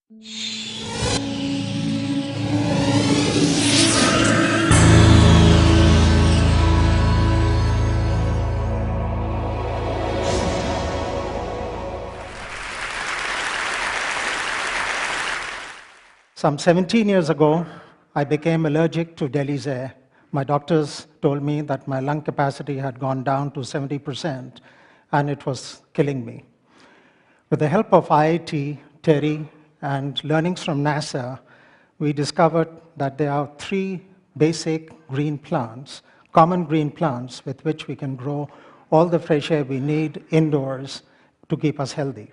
Some 17 years ago, I became allergic to Delhi's air. My doctors told me that my lung capacity had gone down to 70%, and it was killing me. With the help of IIT, TERI, and learnings from NASA, we discovered that there are 3 basic green plants, common green plants, with which we can grow all the fresh air we need indoors to keep us healthy.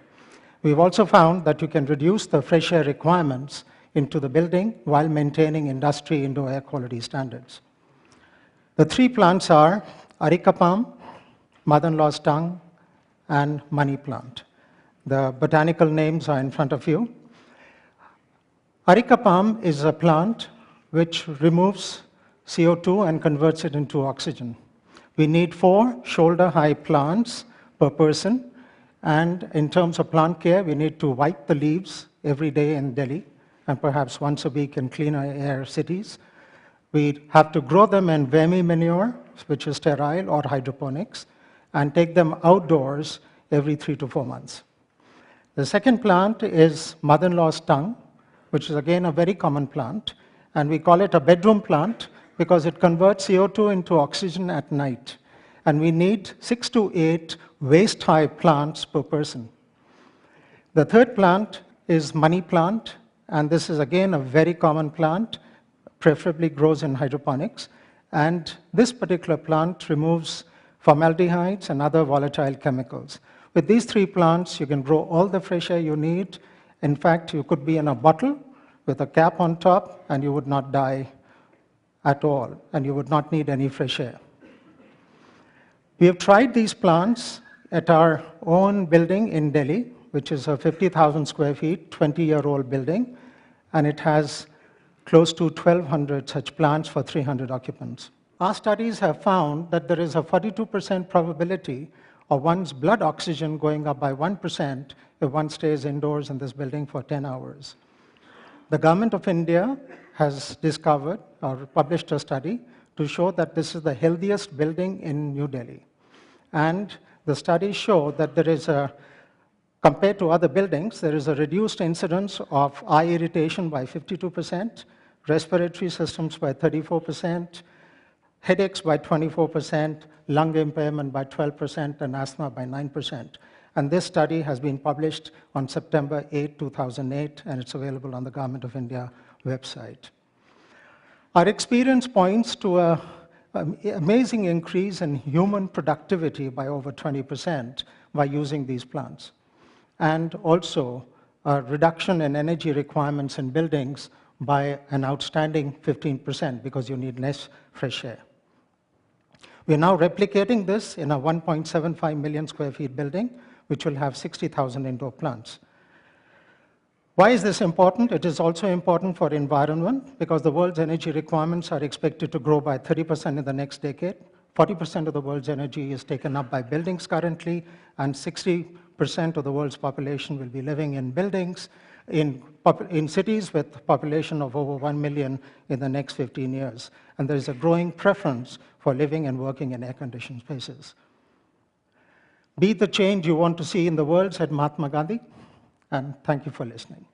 We've also found that you can reduce the fresh air requirements into the building while maintaining industry indoor air quality standards. The 3 plants are Areca palm, mother-in-law's tongue, and money plant. The botanical names are in front of you. Areca palm is a plant which removes CO2 and converts it into oxygen. We need 4 shoulder-high plants per person, and in terms of plant care, we need to wipe the leaves every day in Delhi, and perhaps once a week in cleaner air cities. We have to grow them in vermi manure, which is sterile, or hydroponics, and take them outdoors every 3 to 4 months. The second plant is mother-in-law's tongue, which is again a very common plant, and we call it a bedroom plant because it converts CO2 into oxygen at night. And we need 6 to 8 waist-high plants per person. The third plant is money plant, and this is again a very common plant, preferably grows in hydroponics. And this particular plant removes formaldehydes and other volatile chemicals. With these 3 plants, you can grow all the fresh air you need. In fact, you could be in a bottle with a cap on top, and you would not die at all, and you would not need any fresh air. We have tried these plants at our own building in Delhi, which is a 50,000 square feet, 20-year-old building, and it has close to 1,200 such plants for 300 occupants. Our studies have found that there is a 42% probability of one's blood oxygen going up by 1% if one stays indoors in this building for 10 hours. The government of India has discovered or published a study to show that this is the healthiest building in New Delhi. And the studies show that there is compared to other buildings, there is a reduced incidence of eye irritation by 52%, respiratory systems by 34%, headaches by 24%, lung impairment by 12%, and asthma by 9%. And this study has been published on September 8, 2008, and it's available on the Government of India website. Our experience points to an amazing increase in human productivity by over 20% by using these plants, and also a reduction in energy requirements in buildings by an outstanding 15% because you need less fresh air. We are now replicating this in a 1.75 million square feet building, which will have 60,000 indoor plants. Why is this important? It is also important for environment because the world's energy requirements are expected to grow by 30% in the next decade. 40% of the world's energy is taken up by buildings currently, and 60% of the world's population will be living in buildings in cities with a population of over 1 million in the next 15 years. And there is a growing preference for living and working in air-conditioned spaces. Be the change you want to see in the world, said Mahatma Gandhi, and thank you for listening.